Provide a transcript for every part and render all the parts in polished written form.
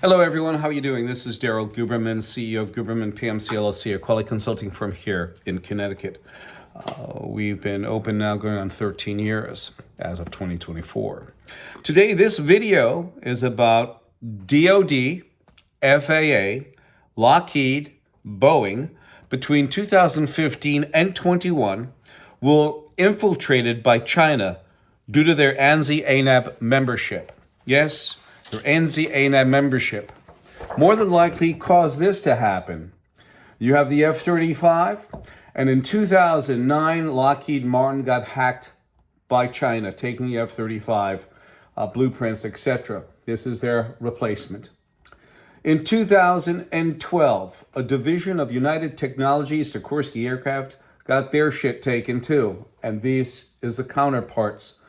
Hello, everyone. How are you doing? This is Daryl Guberman, CEO of Guberman PMC LLC, a quality consulting firm here in Connecticut. We've been open now going on 13 years as of 2024. Today, this video is about DOD, FAA, Lockheed, Boeing, between 2015 and 21, were infiltrated by China due to their ANSI-ANAB membership. Yes, their ANSI-ANAB membership more than likely caused this to happen. You have the F-35, and in 2009, Lockheed Martin got hacked by China, taking the F-35 blueprints, etc. This is their replacement. In 2012, a division of United Technologies, Sikorsky Aircraft, got their shit taken too. And this is the counterparts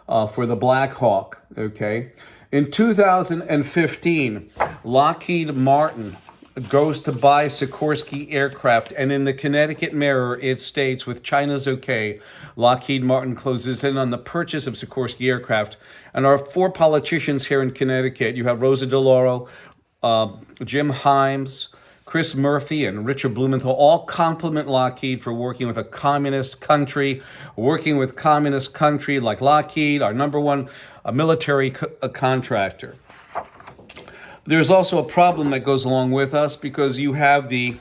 for the Black Hawk, okay? In 2015, Lockheed Martin goes to buy Sikorsky Aircraft, and in the Connecticut Mirror, it states, with China's okay, Lockheed Martin closes in on the purchase of Sikorsky Aircraft. And our four politicians here in Connecticut, you have Rosa DeLauro, Jim Himes, Chris Murphy, and Richard Blumenthal all compliment Lockheed for working with a communist country, like Lockheed, our number one military contractor. There's also a problem that goes along with us because you have the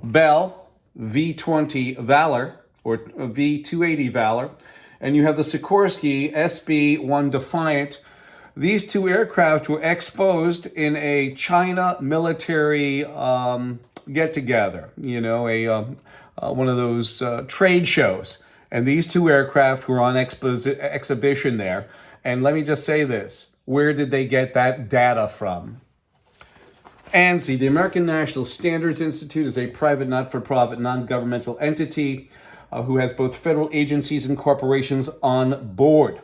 Bell V-20 Valor or V-280 Valor, and you have the Sikorsky SB-1 Defiant. These two aircraft were exposed in a China military get-together, one of those trade shows. And these two aircraft were on exhibition there. And let me just say this. Where did they get that data from? ANSI, the American National Standards Institute, is a private, not-for-profit, non-governmental entity who has both federal agencies and corporations on board.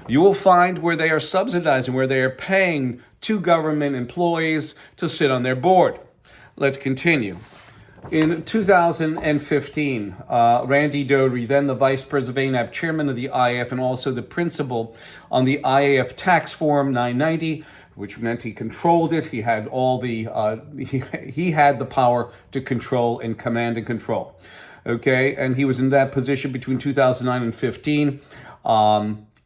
You will find where they are subsidizing, where they are paying two government employees to sit on their board. Let's continue. In 2015, Randy Doty, then the Vice President of ANAB, chairman of the IAF, and also the principal on the IAF tax form 990, which meant he controlled it. He had all the he had the power to control and command and control. Okay, and he was in that position between 2009 and 15.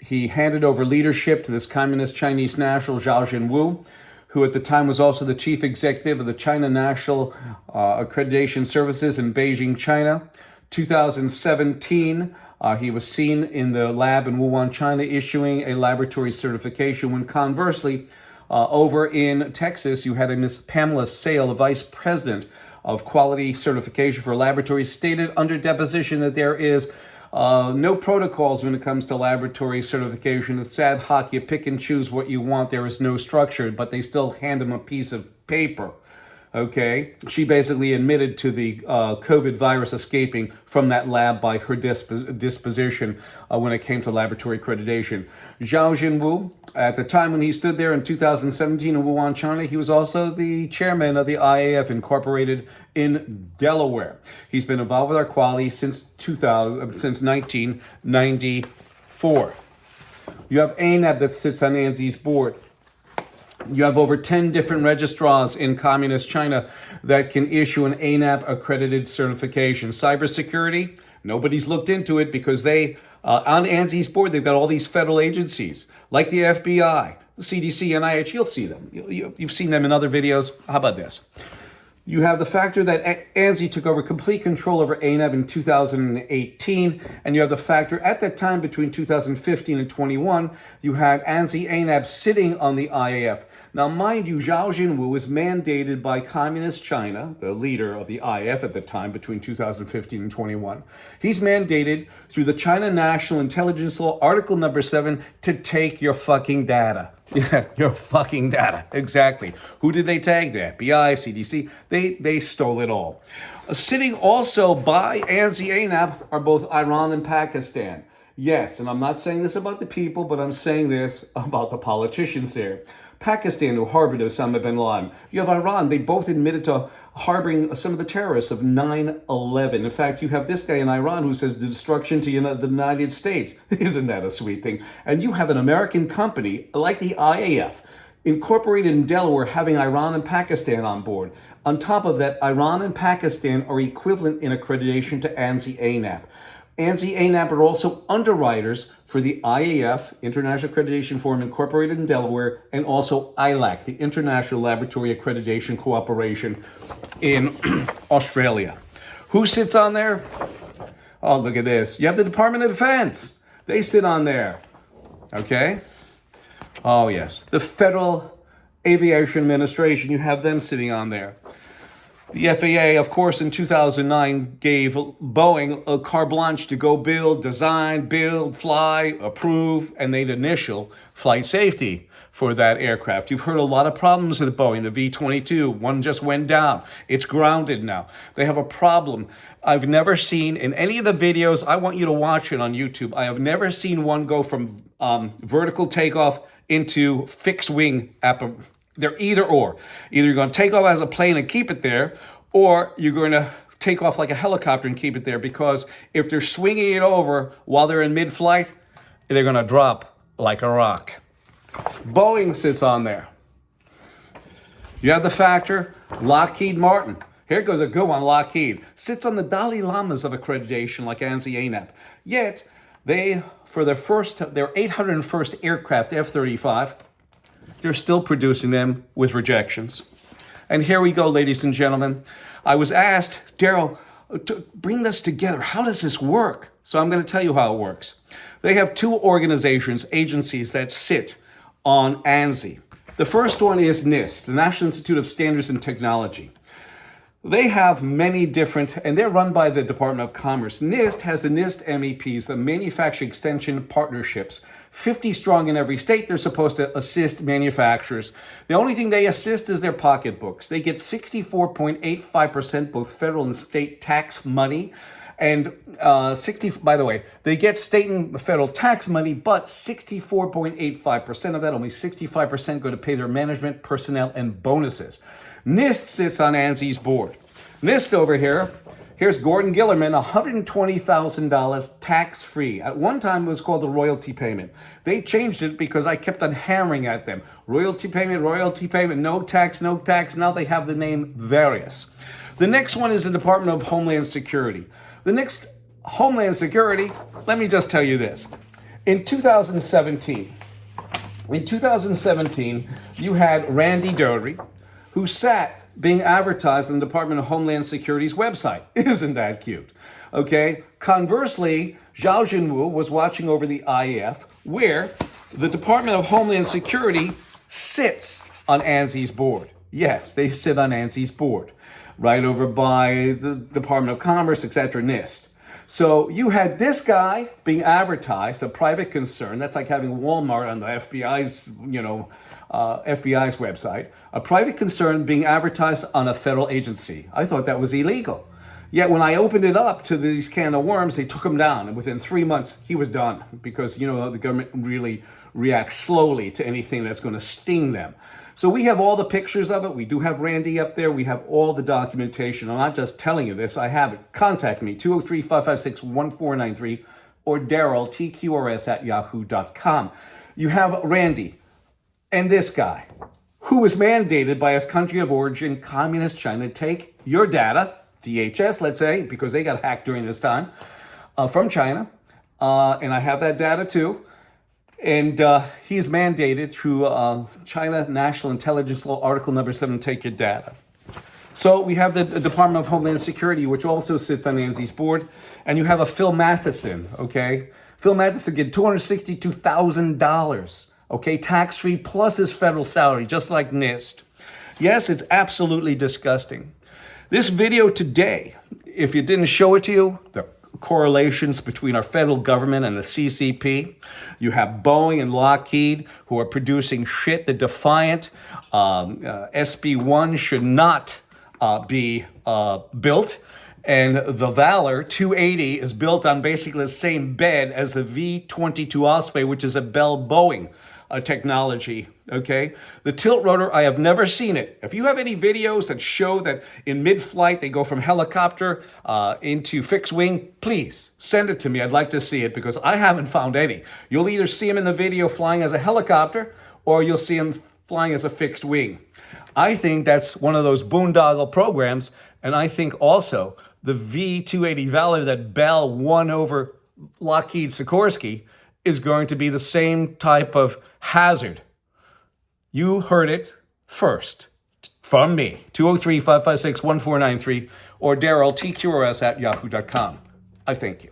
He handed over leadership to this communist Chinese national, Zhao Jinwu, who at the time was also the chief executive of the China National Accreditation Services in Beijing, China. 2017, he was seen in the lab in Wuhan, China, issuing a laboratory certification, when conversely, over in Texas, you had a Miss Pamela Sale, the vice president of quality certification for laboratories, stated under deposition that there is no protocols when it comes to laboratory certification. It's ad hoc. You pick and choose what you want. There is no structure, but they still hand them a piece of paper. Okay? She basically admitted to the COVID virus escaping from that lab by her disposition when it came to laboratory accreditation. Zhao Jinwu, at the time when he stood there in 2017 in Wuhan, China, he was also the chairman of the IAF Incorporated in Delaware. He's been involved with our quality since 1994. You have ANAB that sits on ANSI's board. You have over 10 different registrars in communist China that can issue an ANAB accredited certification. Cybersecurity, nobody's looked into it because they, on ANSI's board, they've got all these federal agencies like the FBI, the CDC, NIH. You'll see them. You've seen them in other videos. How about this? You have the factor that ANSI took over complete control over ANAB in 2018, and you have the factor at that time between 2015 and 21, you had ANSI-ANAB sitting on the IAF. Now, mind you, Zhao Jinwu was mandated by Communist China, the leader of the IAF at the time between 2015 and 21. He's mandated through the China National Intelligence Law, Article number 7, to take your fucking data. Yeah, your fucking data. Exactly. Who did they tag? The FBI, CDC. They stole it all. Sitting also by ANSI-ANAB are both Iran and Pakistan. Yes, and I'm not saying this about the people, but I'm saying this about the politicians there. Pakistan, who harbored Osama bin Laden. You have Iran. They both admitted to harboring some of the terrorists of 9/11. In fact, you have this guy in Iran who says the destruction to the United States. Isn't that a sweet thing? And you have an American company like the IAF incorporated in Delaware, having Iran and Pakistan on board. On top of that, Iran and Pakistan are equivalent in accreditation to ANSI-ANAB. ANSI-ANAB are also underwriters for the IAF, International Accreditation Forum, incorporated in Delaware, and also ILAC, the International Laboratory Accreditation Cooperation in Australia. Who sits on there? Oh, look at this. You have the Department of Defense. They sit on there. Okay? Oh, yes. The Federal Aviation Administration, you have them sitting on there. The FAA, of course, in 2009 gave Boeing a carte blanche to go build, design, build, fly, approve, and they'd initial flight safety for that aircraft. You've heard a lot of problems with Boeing. The V-22, one just went down. It's grounded now. They have a problem. I've never seen, in any of the videos, I want you to watch it on YouTube, I have never seen one go from vertical takeoff into fixed wing. They're either or. Either you're going to take off as a plane and keep it there, or you're going to take off like a helicopter and keep it there, because if they're swinging it over while they're in mid-flight, they're going to drop like a rock. Boeing sits on there. You have the factor, Lockheed Martin. Here goes a good one, Lockheed. Sits on the Dalai Lamas of accreditation like ANSI-ANAB. Yet, they, for their 801st aircraft, F-35, they're still producing them with rejections. And here we go, ladies and gentlemen. I was asked, Daryl, to bring this together. How does this work? So I'm going to tell you how it works. They have two organizations, agencies that sit on ANSI. The first one is NIST, the National Institute of Standards and Technology. They have many different, and they're run by the Department of Commerce. NIST has the NIST MEPs, the Manufacturing Extension Partnerships, 50 strong in every state. They're supposed to assist manufacturers. The only thing they assist is their pocketbooks. They get 64.85% both federal and state tax money. And by the way, they get state and federal tax money, but 64.85% of that, only 65% go to pay their management, personnel, and bonuses. NIST sits on ANSI's board. NIST over here, here's Gordon Gillerman, $120,000 tax-free. At one time, it was called a royalty payment. They changed it because I kept on hammering at them. Royalty payment, no tax, no tax. Now they have the name various. The next one is the Department of Homeland Security. The next Homeland Security, let me just tell you this. In 2017, you had Randy Doherty, who sat being advertised on the Department of Homeland Security's website. Isn't that cute? Okay. Conversely, Zhao Jinwu was watching over the IAF, where the Department of Homeland Security sits on ANSI's board. Yes, they sit on ANSI's board, right over by the Department of Commerce, etc., NIST. So you had this guy being advertised, a private concern. That's like having Walmart on the FBI's, FBI's website. A private concern being advertised on a federal agency. I thought that was illegal. Yet when I opened it up to these can of worms, they took him down. And within 3 months, he was done. Because, the government really reacts slowly to anything that's going to sting them. So we have all the pictures of it. We do have Randy up there. We have all the documentation. I'm not just telling you this. I have it. Contact me, 203-556-1493, or Daryl, tqrs@yahoo.com. You have Randy and this guy, who is mandated by his country of origin, Communist China, to take your data, DHS, let's say, because they got hacked during this time, from China. And I have that data too. And he's mandated through China National Intelligence Law, Article number 7, take your data. So we have the Department of Homeland Security, which also sits on ANSI's board. And you have a Phil Matheson, okay? Phil Matheson get $262,000, okay? Tax-free plus his federal salary, just like NIST. Yes, it's absolutely disgusting. This video today, if it didn't show it to you, the correlations between our federal government and the CCP. You have Boeing and Lockheed who are producing shit. The Defiant SB-1 should not be built. And the Valor 280 is built on basically the same bed as the V-22 Osprey, which is a Bell Boeing technology, okay? The tilt rotor, I have never seen it. If you have any videos that show that in mid-flight they go from helicopter into fixed wing, please send it to me. I'd like to see it because I haven't found any. You'll either see him in the video flying as a helicopter or you'll see him flying as a fixed wing. I think that's one of those boondoggle programs, and I think also the V-280 Valor that Bell won over Lockheed Sikorsky is going to be the same type of hazard. You heard it first from me, 203-556-1493, or Daryl, TQRS@yahoo.com. I thank you.